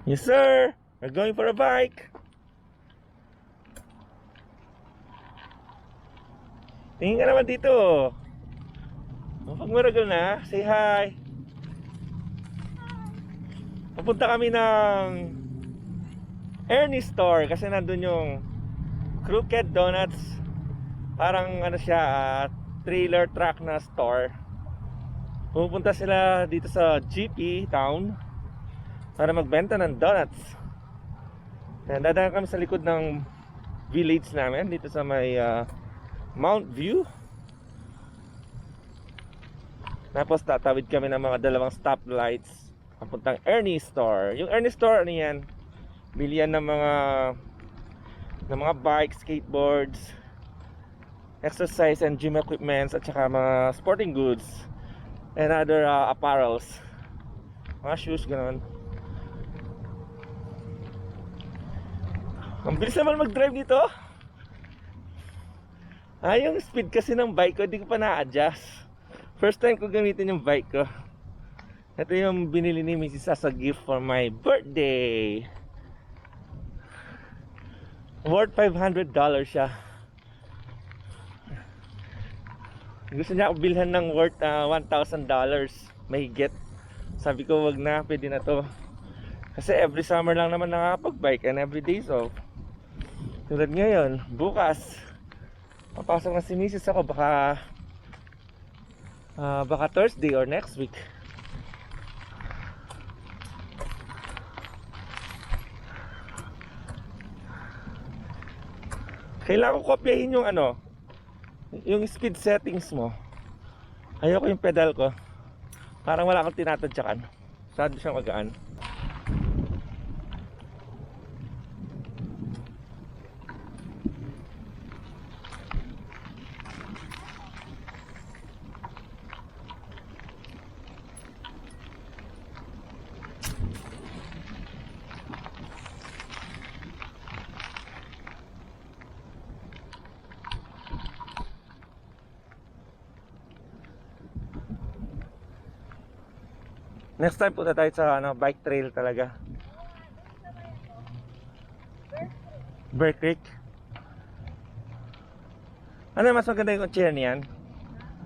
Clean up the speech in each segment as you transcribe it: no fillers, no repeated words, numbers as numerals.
Yes, sir. We're going for a bike. Tingin ka naman dito. Pag maragal na, say hi. Pupunta kami ng Ernie Store kasi nandun yung Crooked Donuts. Parang ano siya, trailer truck na store. Pupunta sila dito sa GP Town para magbenta ng donuts. Kaya dadaan kami sa likod ng village namin dito sa may Mount View. Tapos tatawid kami ng mga dalawang stoplights papuntang Ernie Store. Yung Ernie Store, ano yan? Bilihan ng mga bikes, skateboards, exercise and gym equipments, at saka mga sporting goods and other apparels, mga shoes, gano'n. Ang bilis naman mag-drive dito. Yung speed kasi ng bike ko, di ko pa na-adjust. First time ko gamitin yung bike ko. Ito yung binili ni Mrs. as a gift for my birthday. Worth $500 siya. Gusto niya ako bilhan ng worth $1,000 mahigit. Sabi ko wag na, pwede na to. Kasi every summer lang naman nakakapag-bike and every days off. Tulad ngayon, bukas papasok na si Mrs. ako, baka Thursday or next week. Kailangan ko kopyahin yung yung speed settings mo. Ayoko yung pedal ko. Parang wala akong tinatadyakan. Masyado siyang magaan. Next time punta tayo sa bike trail talaga. Bear Creek. Ano mas maganda yung chair niyan?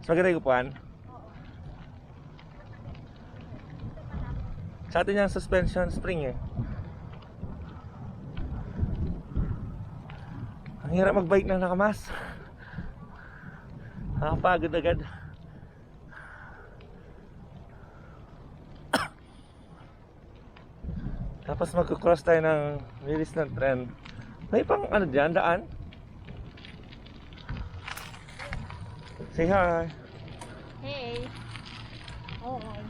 Mas maganda yung upuan? Sa atin yung suspension spring eh. Ang hirap magbike na nakamas. Nakapagod agad. Tapos magkukross tayo ng release ng tren. May pang dyan, daan. Say hi. Hey. Okay.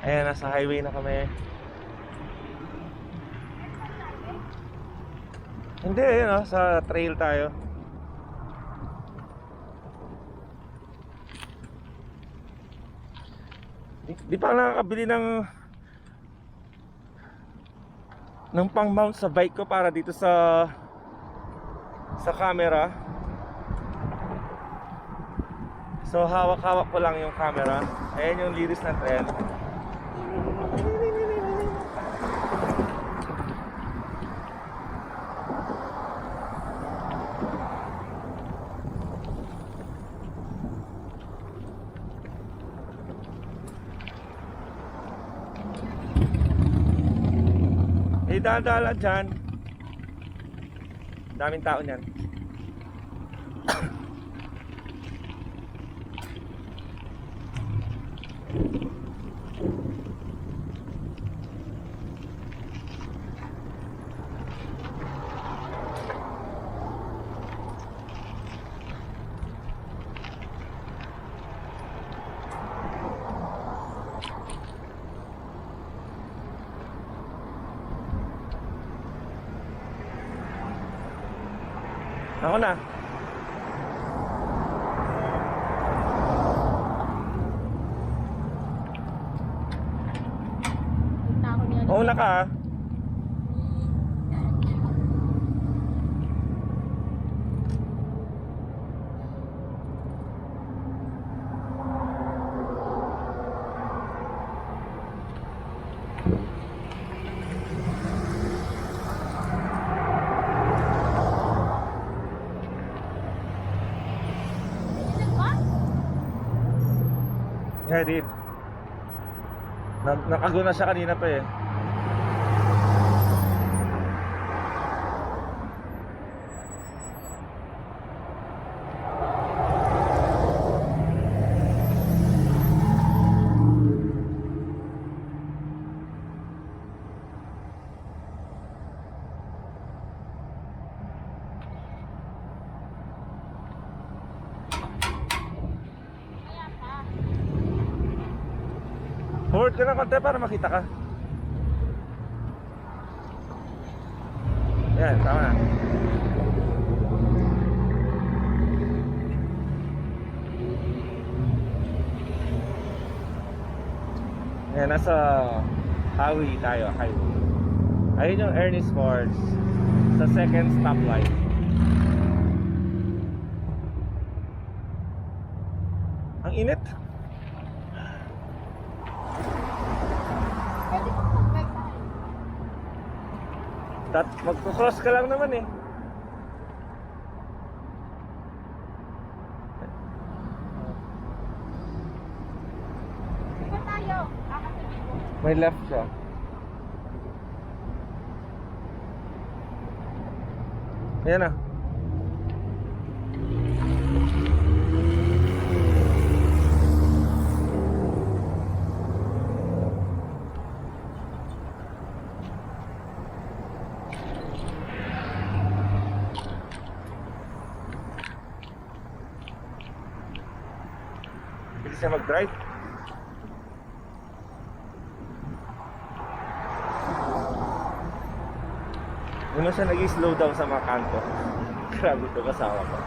Ayan, nasa highway na kami. Hindi, ayun sa trail tayo. Di pa nakakabili ng pang mount sa bike ko para dito sa camera. So hawak-hawak ko lang yung camera. Ayan yung liris na tren. Dadala dyan. Daming tao niyan. Ako na. Mauna ka ah. Yeah, I did. Nakago na siya kanina pa eh. Forward ka ng konti para makita ka. Yan, tama na. Yan, nasa highway tayo, highway. Ayun yung Ernest Force sa second stoplight. Ang init. Pwede ko mag-bike tayo. Magpo-cross ka lang naman eh. Dito tayo. Kakasabi ko. May left siya. Ayan na. Bilis siya mag-drive. Una siya nag-slow down sa mga kanto. Grabe ito kasama ko.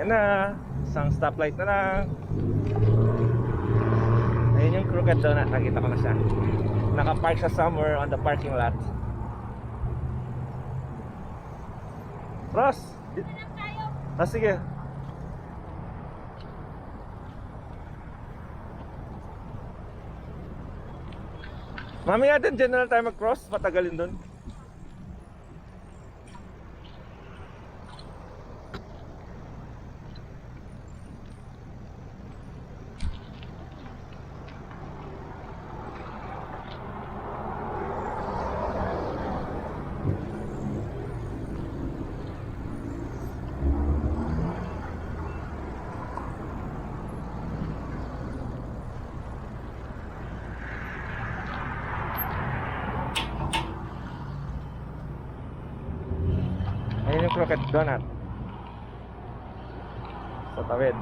Yan na. Isang stoplight na lang. Ayun yung crooked donut. Nakita ko na siya. Nakapark siya somewhere on the parking lot. Ross! Ah, sige. Mamaya din, dyan na lang tayo mag-cross. Matagalin dun. Ayun yung crooked donut sa tawid.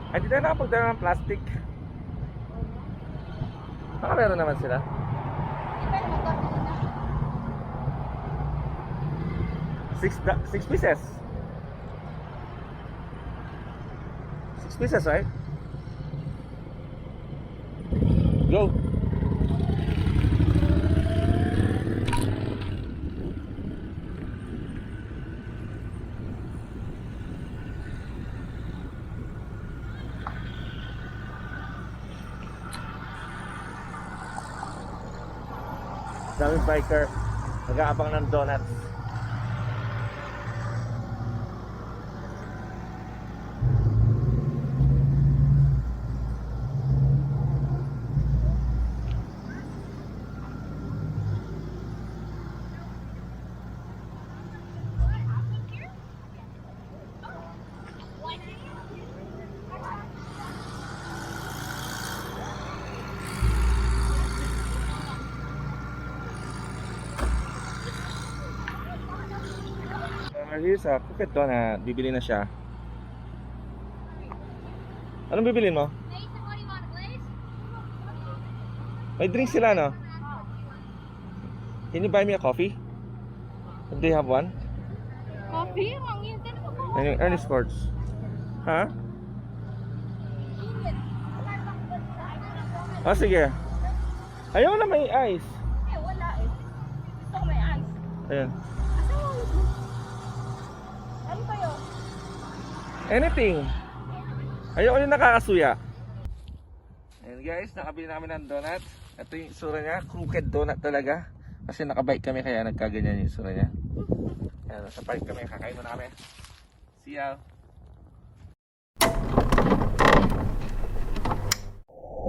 Ay, di na nakapagdala ng plastic. Baka meron naman sila. Di ba naman na? 6 pieces. 6 pieces, right? Go. Daming biker nag-aabang ng donuts. Here's a crooked donut. Bibili na siya. Anong bibilin mo? Nathan, what do you want, a glaze? May drink sila, no? Can you buy me a coffee? Do you have one? Coffee? Ang yun, din mo po. Yung Ernie Sports. Ha? Oh, sige. Ayaw na may ice. Eh, wala eh. Gusto ko may ice. Ayan. Asa mo? Ano kayo? Anything. Ayaw ko yung nakakasuya. Ayan guys, nakabili namin ng donut. Ito yung isura niya. Crooked donut talaga. Kasi nakabike kami kaya nagkaganyan yung isura niya. Ayan, nasa park kami. Kakain muna kami. See ya.